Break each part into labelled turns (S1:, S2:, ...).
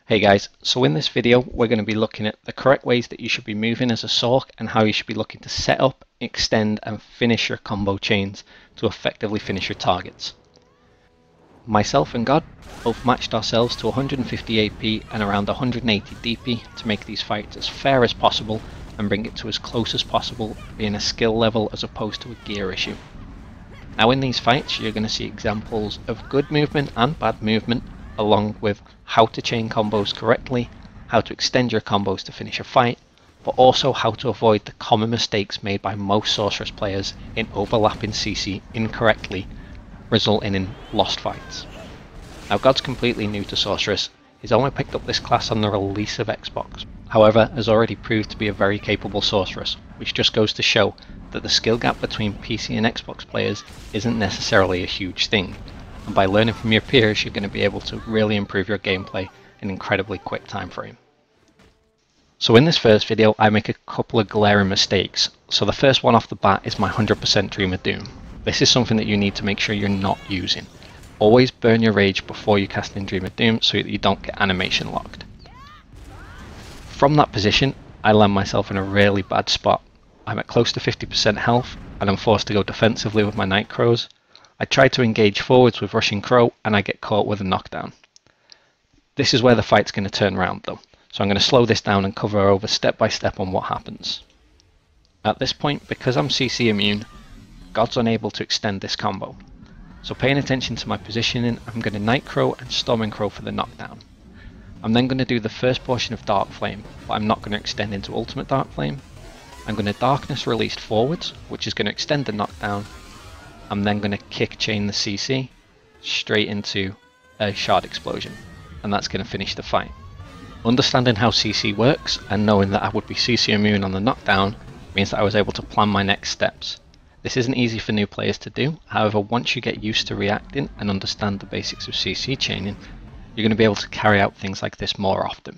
S1: Hey guys, so in this video we're going to be looking at the correct ways that you should be moving as a sorc and how you should be looking to set up, extend and finish your combo chains to effectively finish your targets. Myself and God both matched ourselves to 150 AP and around 180 DP to make these fights as fair as possible and bring it to as close as possible, being a skill level as opposed to a gear issue. Now in these fights you're going to see examples of good movement and bad movement, along with how to chain combos correctly, how to extend your combos to finish a fight, but also how to avoid the common mistakes made by most Sorceress players in overlapping CC incorrectly, resulting in lost fights. Now God's completely new to Sorceress. He's only picked up this class on the release of Xbox, however has already proved to be a very capable Sorceress, which just goes to show that the skill gap between PC and Xbox players isn't necessarily a huge thing, and by learning from your peers you're going to be able to really improve your gameplay in an incredibly quick time frame. So in this first video I make a couple of glaring mistakes. So the first one off the bat is my 100% Dream of Doom. This is something that you need to make sure you're not using. Always burn your rage before you cast in Dream of Doom so that you don't get animation locked. From that position I land myself in a really bad spot. I'm at close to 50% health and I'm forced to go defensively with my Night Crows. I try to engage forwards with Rushing Crow and I get caught with a knockdown. This is where the fight's going to turn around though, so I'm going to slow this down and cover over step by step on what happens. At this point, because I'm CC immune, God's unable to extend this combo. So paying attention to my positioning, I'm going to Night Crow and Storming Crow for the knockdown. I'm then going to do the first portion of Dark Flame, but I'm not going to extend into Ultimate Dark Flame. I'm going to Darkness Released forwards, which is going to extend the knockdown. I'm then going to kick chain the CC straight into a Shard Explosion, and that's going to finish the fight. Understanding how CC works and knowing that I would be CC immune on the knockdown means that I was able to plan my next steps. This isn't easy for new players to do, however once you get used to reacting and understand the basics of CC chaining, you're going to be able to carry out things like this more often.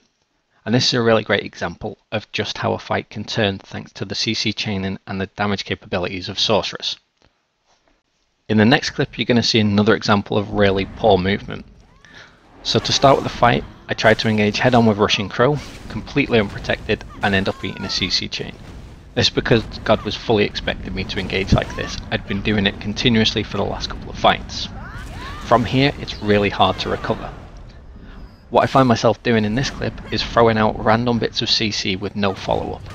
S1: And this is a really great example of just how a fight can turn thanks to the CC chaining and the damage capabilities of Sorceress. In the next clip you're going to see another example of really poor movement. So to start with the fight, I tried to engage head on with Rushing Crow, completely unprotected, and end up eating a CC chain. This is because God was fully expecting me to engage like this. I'd been doing it continuously for the last couple of fights. From here it's really hard to recover. What I find myself doing in this clip is throwing out random bits of CC with no follow-up.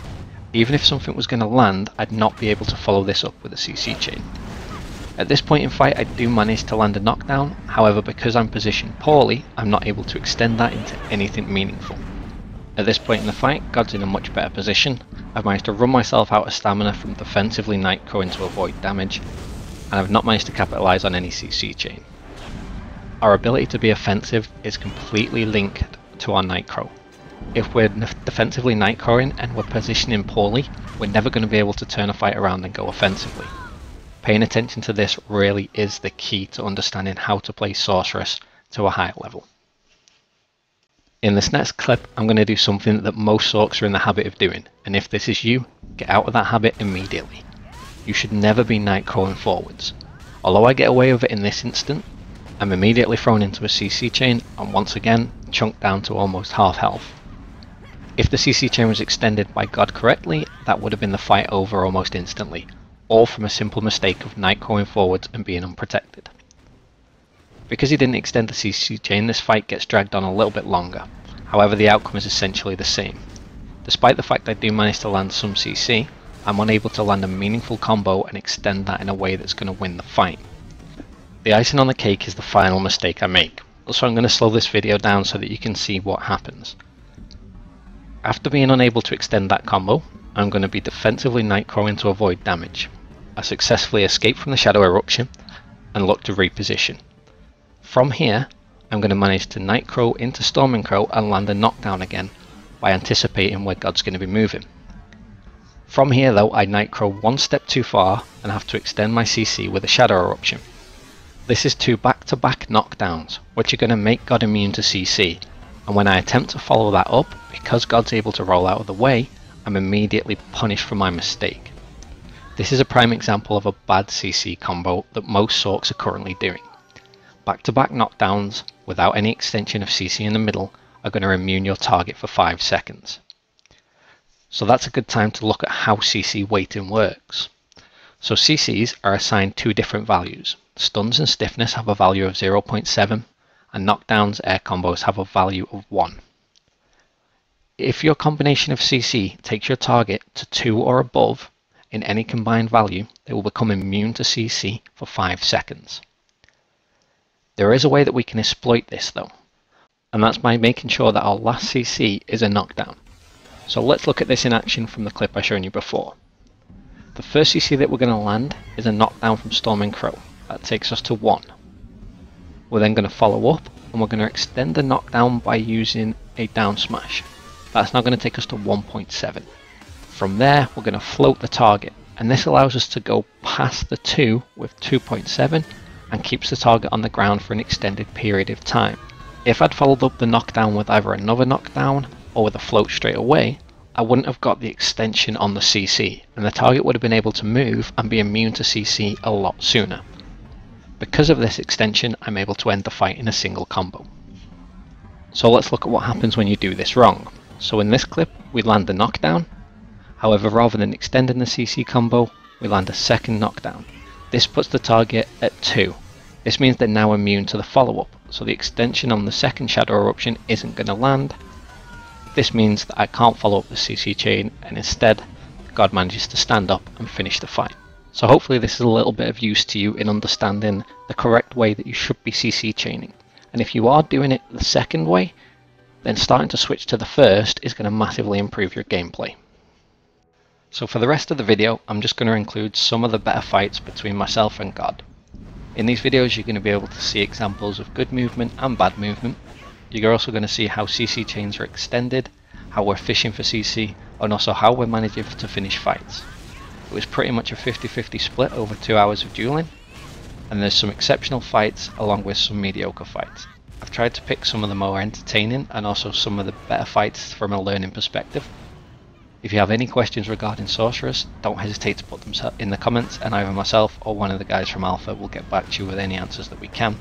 S1: Even if something was going to land, I'd not be able to follow this up with a CC chain. At this point in fight I do manage to land a knockdown, however because I'm positioned poorly, I'm not able to extend that into anything meaningful. At this point in the fight, God's in a much better position. I've managed to run myself out of stamina from defensively Night Crowing to avoid damage, and I've not managed to capitalise on any CC chain. Our ability to be offensive is completely linked to our Night Crow. If we're defensively Night Crowing and we're positioning poorly, we're never going to be able to turn a fight around and go offensively. Paying attention to this really is the key to understanding how to play Sorceress to a higher level. In this next clip I'm going to do something that most sorcs are in the habit of doing, and if this is you, get out of that habit immediately. You should never be Night Crowing forwards. Although I get away with it in this instant, I'm immediately thrown into a CC chain and once again chunked down to almost half health. If the CC chain was extended by God correctly, that would have been the fight over almost instantly, all from a simple mistake of Night Crowing forwards and being unprotected. Because he didn't extend the CC chain, this fight gets dragged on a little bit longer, however the outcome is essentially the same. Despite the fact I do manage to land some CC, I'm unable to land a meaningful combo and extend that in a way that's going to win the fight. The icing on the cake is the final mistake I make, so I'm going to slow this video down so that you can see what happens. After being unable to extend that combo, I'm going to be defensively Night Crowing to avoid damage. I successfully escape from the Shadow Eruption and look to reposition. From here, I'm going to manage to Night Crow into Storming Crow and land a knockdown again by anticipating where God's going to be moving. From here though, I Night Crow one step too far and have to extend my CC with a Shadow Eruption. This is two back-to-back knockdowns, which are going to make God immune to CC, and when I attempt to follow that up, because God's able to roll out of the way, I'm immediately punished for my mistake. This is a prime example of a bad CC combo that most sorcs are currently doing. Back-to-back knockdowns without any extension of CC in the middle are going to immune your target for 5 seconds. So that's a good time to look at how CC weighting works. So CCs are assigned 2 different values. Stuns and stiffness have a value of 0.7 and knockdowns, air combos have a value of 1. If your combination of CC takes your target to 2 or above in any combined value, they will become immune to CC for 5 seconds. There is a way that we can exploit this though, and that's by making sure that our last CC is a knockdown. So let's look at this in action from the clip I showed you before. The first CC that we're going to land is a knockdown from Storming Crow. That takes us to 1. We're then going to follow up and we're going to extend the knockdown by using a down smash. That's now going to take us to 1.7. From there we're going to float the target, and this allows us to go past the 2 with 2.7 and keeps the target on the ground for an extended period of time. If I'd followed up the knockdown with either another knockdown or with a float straight away, I wouldn't have got the extension on the CC, and the target would have been able to move and be immune to CC a lot sooner. Because of this extension, I'm able to end the fight in a single combo. So let's look at what happens when you do this wrong. So in this clip, we land the knockdown. However, rather than extending the CC combo, we land a second knockdown. This puts the target at 2. This means they're now immune to the follow-up, so the extension on the second Shadow Eruption isn't going to land. This means that I can't follow up the CC chain, and instead, God manages to stand up and finish the fight. So hopefully this is a little bit of use to you in understanding the correct way that you should be CC chaining. And if you are doing it the second way, then starting to switch to the first is going to massively improve your gameplay. So for the rest of the video, I'm just going to include some of the better fights between myself and God. In these videos you're going to be able to see examples of good movement and bad movement. You're also going to see how CC chains are extended, how we're fishing for CC, and also how we're managing to finish fights. It was pretty much a 50-50 split over 2 hours of dueling, and there's some exceptional fights along with some mediocre fights. I've tried to pick some of the more entertaining and also some of the better fights from a learning perspective. If you have any questions regarding Sorceress, don't hesitate to put them in the comments, and either myself or one of the guys from Alpha will get back to you with any answers that we can.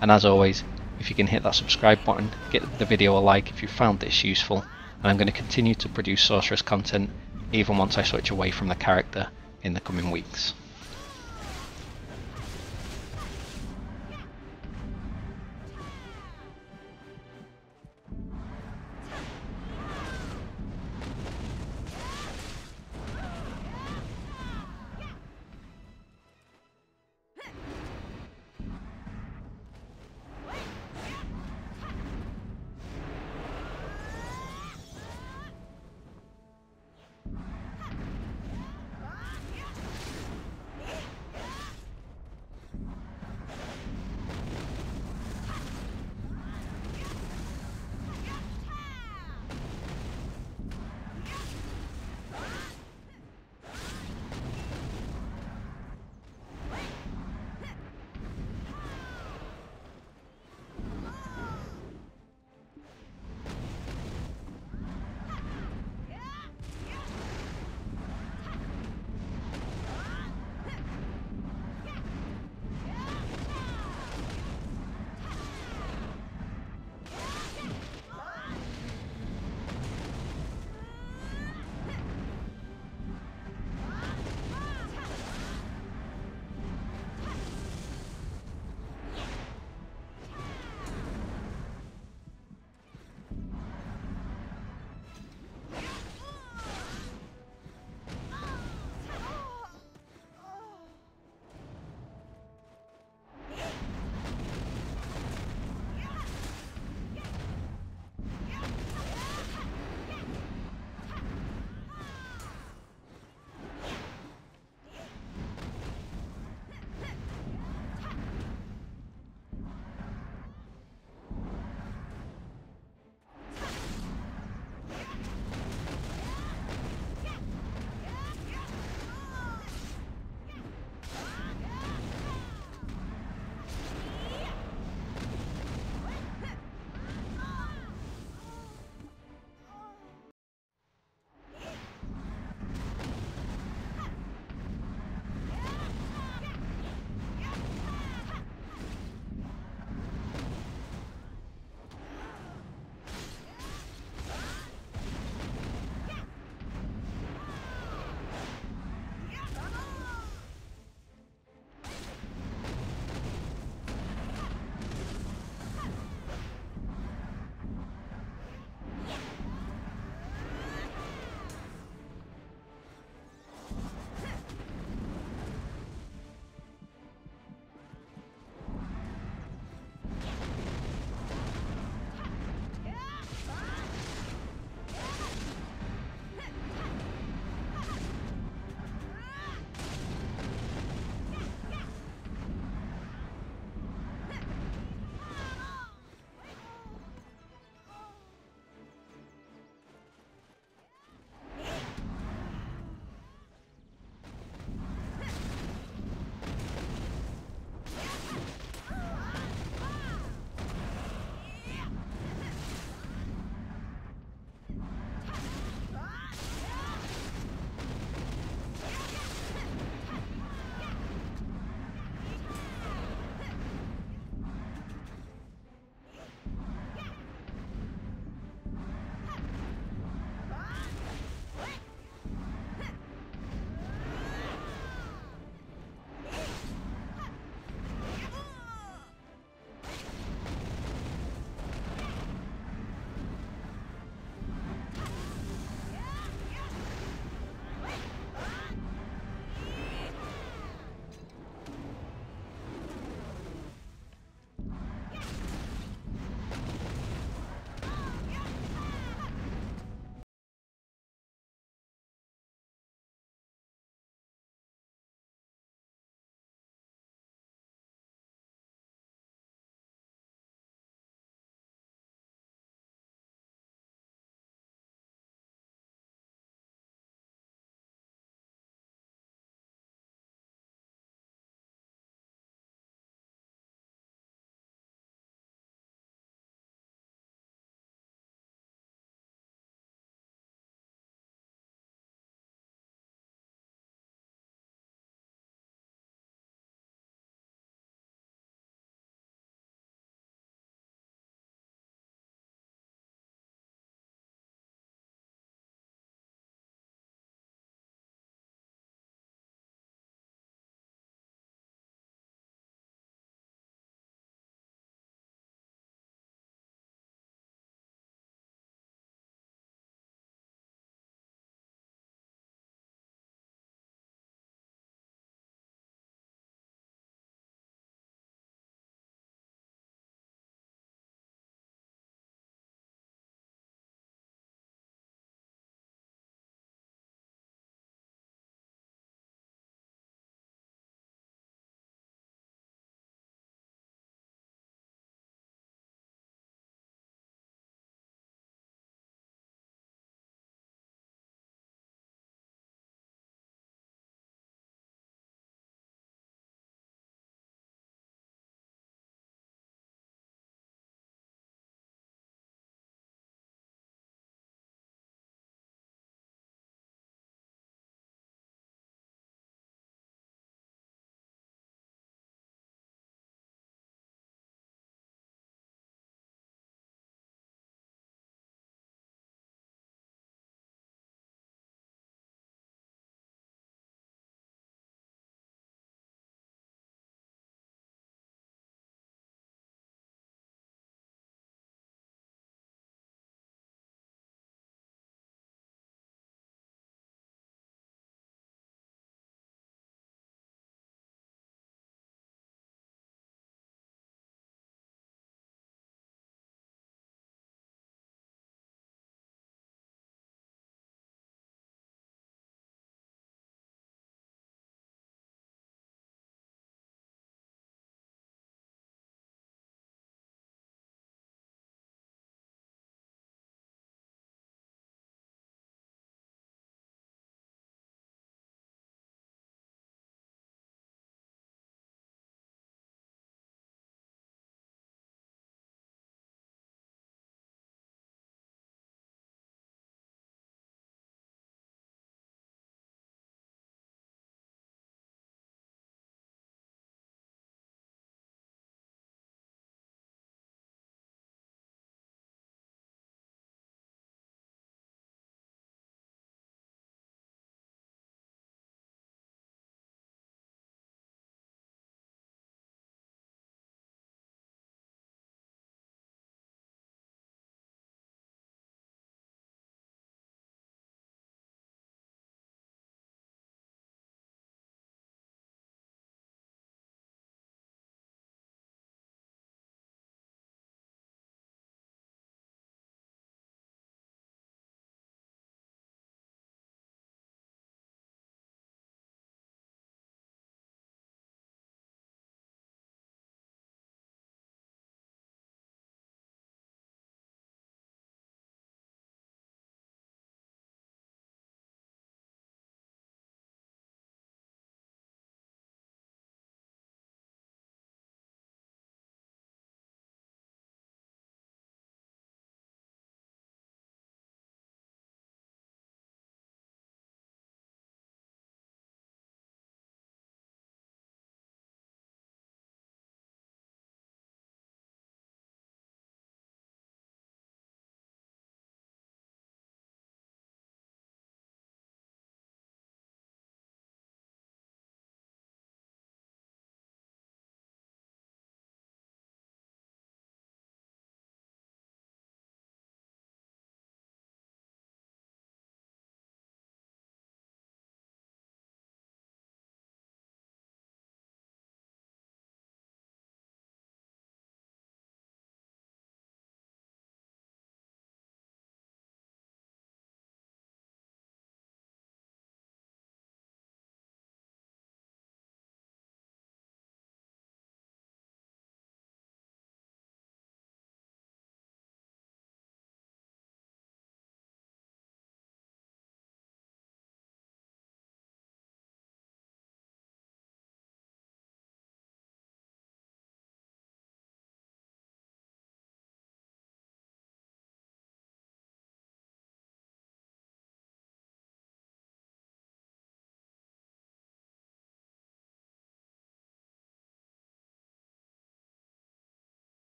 S1: And as always, if you can hit that subscribe button, give the video a like if you found this useful, and I'm going to continue to produce Sorceress content even once I switch away from the character in the coming weeks.